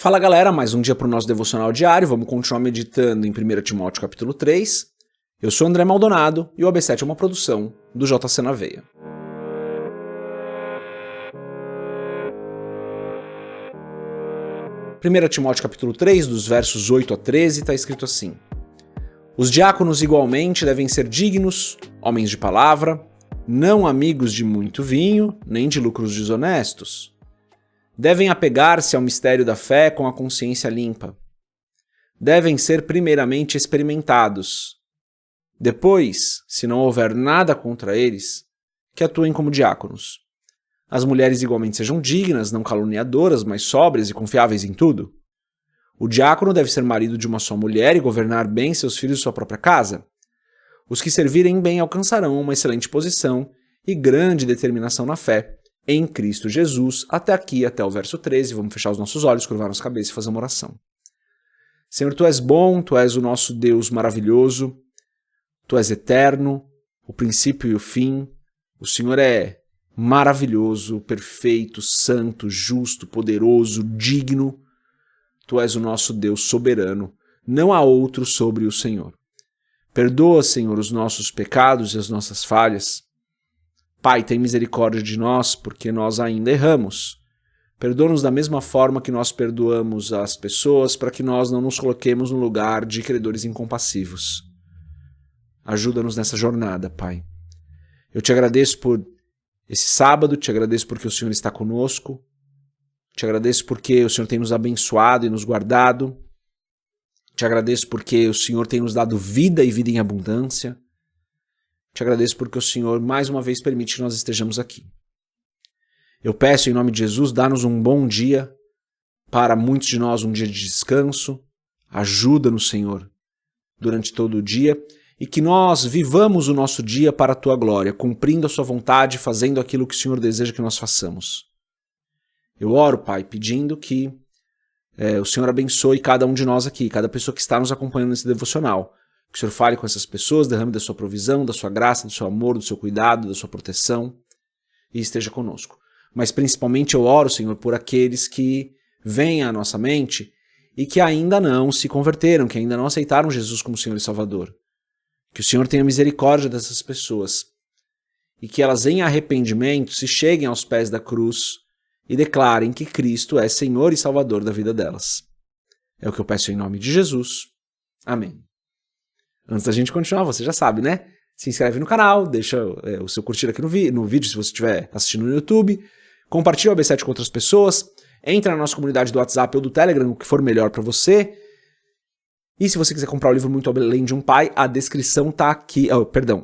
Fala galera, mais um dia para o nosso devocional diário, vamos continuar meditando em 1 Timóteo capítulo 3. Eu sou André Maldonado e o AB7 é uma produção do JC na Veia. Primeira Timóteo capítulo 3, dos versos 8 a 13, está escrito assim: Os diáconos igualmente devem ser dignos, homens de palavra, não amigos de muito vinho, nem de lucros desonestos. Devem apegar-se ao mistério da fé com a consciência limpa. Devem ser primeiramente experimentados. Depois, se não houver nada contra eles, que atuem como diáconos. As mulheres igualmente sejam dignas, não caluniadoras, mas sóbrias e confiáveis em tudo. O diácono deve ser marido de uma só mulher e governar bem seus filhos e sua própria casa. Os que servirem bem alcançarão uma excelente posição e grande determinação na fé, em Cristo Jesus, até aqui, até o verso 13, vamos fechar os nossos olhos, curvar nossa cabeça e fazer uma oração. Senhor, Tu és bom, Tu és o nosso Deus maravilhoso, Tu és eterno, o princípio e o fim, o Senhor é maravilhoso, perfeito, santo, justo, poderoso, digno, Tu és o nosso Deus soberano, não há outro sobre o Senhor. Perdoa, Senhor, os nossos pecados e as nossas falhas. Pai, tem misericórdia de nós, porque nós ainda erramos. Perdoa-nos da mesma forma que nós perdoamos as pessoas, para que nós não nos coloquemos no lugar de credores incompassivos. Ajuda-nos nessa jornada, Pai. Eu te agradeço por esse sábado, te agradeço porque o Senhor está conosco, te agradeço porque o Senhor tem nos abençoado e nos guardado, te agradeço porque o Senhor tem nos dado vida e vida em abundância. Te agradeço porque o Senhor mais uma vez permite que nós estejamos aqui. Eu peço em nome de Jesus, dá-nos um bom dia, para muitos de nós um dia de descanso, ajuda-nos, Senhor, durante todo o dia, e que nós vivamos o nosso dia para a Tua glória, cumprindo a Sua vontade, fazendo aquilo que o Senhor deseja que nós façamos. Eu oro, Pai, pedindo que o Senhor abençoe cada um de nós aqui, cada pessoa que está nos acompanhando nesse devocional. Que o Senhor fale com essas pessoas, derrame da sua provisão, da sua graça, do seu amor, do seu cuidado, da sua proteção e esteja conosco. Mas principalmente eu oro, Senhor, por aqueles que vêm à nossa mente e que ainda não se converteram, que ainda não aceitaram Jesus como Senhor e Salvador. Que o Senhor tenha misericórdia dessas pessoas e que elas em arrependimento se cheguem aos pés da cruz e declarem que Cristo é Senhor e Salvador da vida delas. É o que eu peço em nome de Jesus. Amém. Antes da gente continuar, você já sabe, né? Se inscreve no canal, deixa o seu curtir aqui no vídeo se você estiver assistindo no YouTube, compartilha o AB7 com outras pessoas, entra na nossa comunidade do WhatsApp ou do Telegram, o que for melhor para você. E se você quiser comprar o livro Muito Além de um Pai, a descrição tá aqui,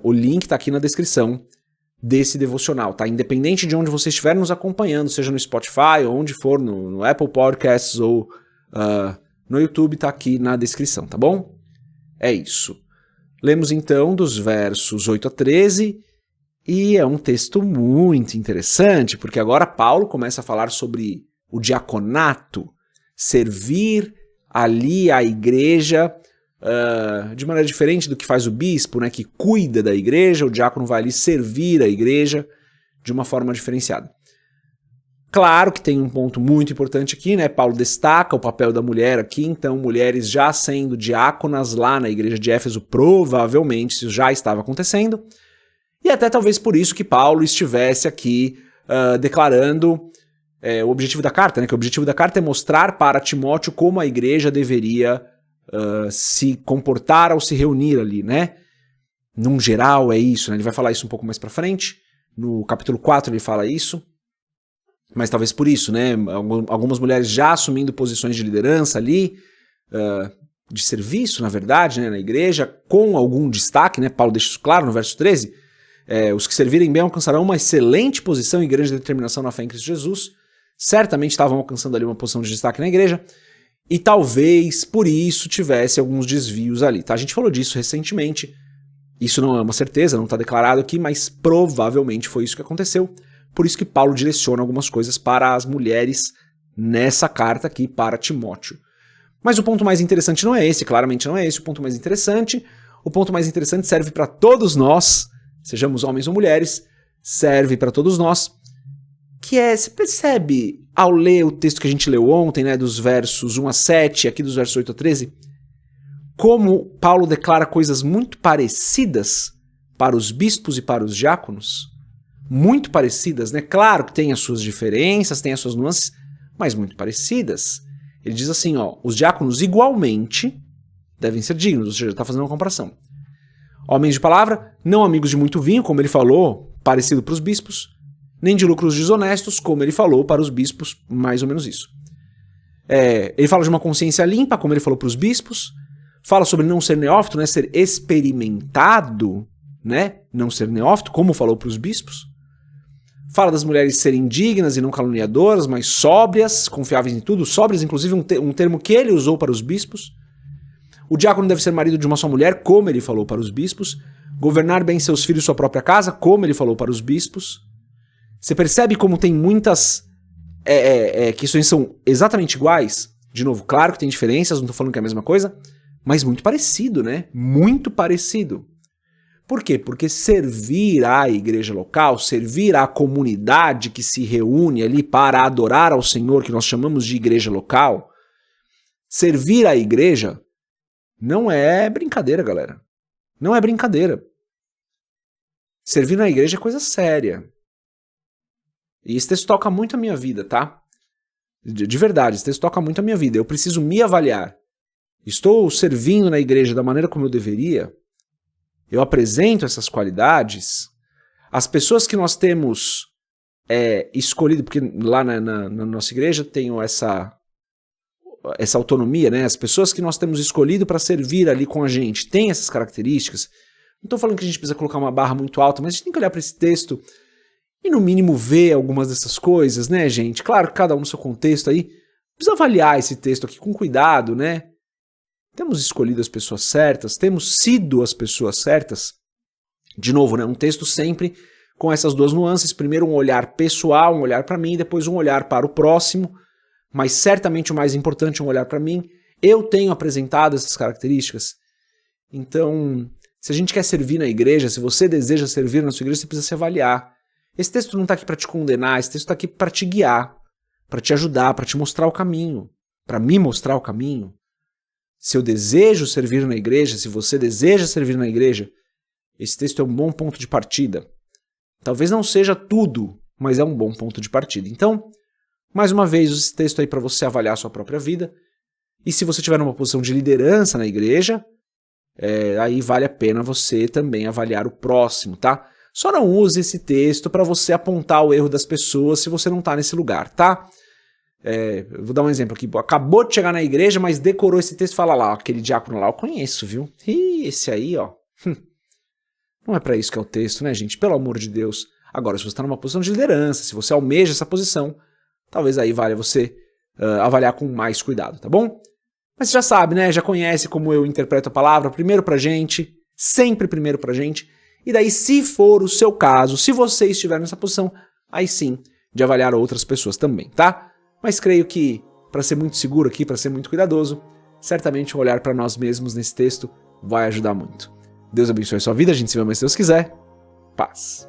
o link tá aqui na descrição desse devocional, tá? Independente de onde você estiver nos acompanhando, seja no Spotify ou onde for, no Apple Podcasts ou no YouTube, tá aqui na descrição, tá bom? É isso. Lemos então dos versos 8 a 13 e é um texto muito interessante, porque agora Paulo começa a falar sobre o diaconato, servir ali a igreja de maneira diferente do que faz o bispo, né, que cuida da igreja, o diácono vai ali servir a igreja de uma forma diferenciada. Claro que tem um ponto muito importante aqui, né? Paulo destaca o papel da mulher aqui, então mulheres já sendo diáconas lá na igreja de Éfeso, provavelmente isso já estava acontecendo, e até talvez por isso que Paulo estivesse aqui declarando o objetivo da carta, né? Que o objetivo da carta é mostrar para Timóteo como a igreja deveria se comportar ao se reunir ali, né? Num geral é isso, né? Ele vai falar isso um pouco mais para frente, no capítulo 4 ele fala isso. Mas talvez por isso, né? Algumas mulheres já assumindo posições de liderança ali, de serviço, na verdade, né? Na igreja, com algum destaque, né? Paulo deixa isso claro no verso 13. Os que servirem bem alcançarão uma excelente posição e grande determinação na fé em Cristo Jesus. Certamente estavam alcançando ali uma posição de destaque na igreja. E talvez por isso tivesse alguns desvios ali, tá? A gente falou disso recentemente. Isso não é uma certeza, não está declarado aqui, mas provavelmente foi isso que aconteceu. Por isso que Paulo direciona algumas coisas para as mulheres nessa carta aqui para Timóteo. Mas o ponto mais interessante não é esse, claramente não é esse o ponto mais interessante. O ponto mais interessante serve para todos nós, sejamos homens ou mulheres, serve para todos nós, que que é, você percebe ao ler o texto que a gente leu ontem, né, dos versos 1 a 7, aqui dos versos 8 a 13, como Paulo declara coisas muito parecidas para os bispos e para os diáconos? Muito parecidas, né? Claro que tem as suas diferenças, tem as suas nuances, mas muito parecidas. Ele diz assim, ó, os diáconos igualmente devem ser dignos, ou seja, está fazendo uma comparação. Homens de palavra, não amigos de muito vinho, como ele falou, parecido para os bispos, nem de lucros desonestos, como ele falou para os bispos, mais ou menos isso. Ele fala de uma consciência limpa, como ele falou para os bispos, fala sobre não ser neófito, né, ser experimentado, né, não ser neófito, como falou para os bispos. Fala das mulheres serem dignas e não caluniadoras, mas sóbrias, confiáveis em tudo, sóbrias, inclusive um termo que ele usou para os bispos. O diácono deve ser marido de uma só mulher, como ele falou para os bispos. Governar bem seus filhos e sua própria casa, como ele falou para os bispos. Você percebe como tem muitas questões que são exatamente iguais? De novo, claro que tem diferenças, não estou falando que é a mesma coisa, mas muito parecido, né? Muito parecido. Por quê? Porque servir à igreja local, servir à comunidade que se reúne ali para adorar ao Senhor, que nós chamamos de igreja local, servir à igreja não é brincadeira, galera. Não é brincadeira. Servir na igreja é coisa séria. E esse texto toca muito a minha vida, tá? De verdade, esse texto toca muito a minha vida. Eu preciso me avaliar. Estou servindo na igreja da maneira como eu deveria? Eu apresento essas qualidades? As pessoas que nós temos escolhido, porque lá na nossa igreja tenho essa autonomia, né? As pessoas que nós temos escolhido para servir ali com a gente têm essas características. Não estou falando que a gente precisa colocar uma barra muito alta, mas a gente tem que olhar para esse texto e no mínimo ver algumas dessas coisas, né, gente? Claro que cada um no seu contexto aí. Precisa avaliar esse texto aqui com cuidado, né? Temos escolhido as pessoas certas, temos sido as pessoas certas. De novo, né? Um texto sempre com essas duas nuances. Primeiro um olhar pessoal, um olhar para mim, depois um olhar para o próximo. Mas certamente o mais importante é um olhar para mim. Eu tenho apresentado essas características. Então, se a gente quer servir na igreja, se você deseja servir na sua igreja, você precisa se avaliar. Esse texto não está aqui para te condenar, esse texto está aqui para te guiar, para te ajudar, para te mostrar o caminho, para me mostrar o caminho. Se eu desejo servir na igreja, se você deseja servir na igreja, esse texto é um bom ponto de partida. Talvez não seja tudo, mas é um bom ponto de partida. Então, mais uma vez, esse texto aí para você avaliar a sua própria vida. E se você estiver numa posição de liderança na igreja, aí vale a pena você também avaliar o próximo, tá? Só não use esse texto para você apontar o erro das pessoas se você não está nesse lugar, tá? Eu vou dar um exemplo aqui. Acabou de chegar na igreja, mas decorou esse texto e fala lá, aquele diácono lá, eu conheço, viu? Ih, esse aí, ó. Não é para isso que é o texto, né, gente? Pelo amor de Deus. Agora, se você está numa posição de liderança, se você almeja essa posição, talvez aí valha você avaliar com mais cuidado, tá bom? Mas você já sabe, né? Já conhece como eu interpreto a palavra. Primeiro pra gente, sempre primeiro pra gente. E daí, se for o seu caso, se você estiver nessa posição, aí sim, de avaliar outras pessoas também, tá? Mas creio que, para ser muito seguro aqui, para ser muito cuidadoso, certamente um olhar para nós mesmos nesse texto vai ajudar muito. Deus abençoe a sua vida, a gente se vê mais se Deus quiser. Paz.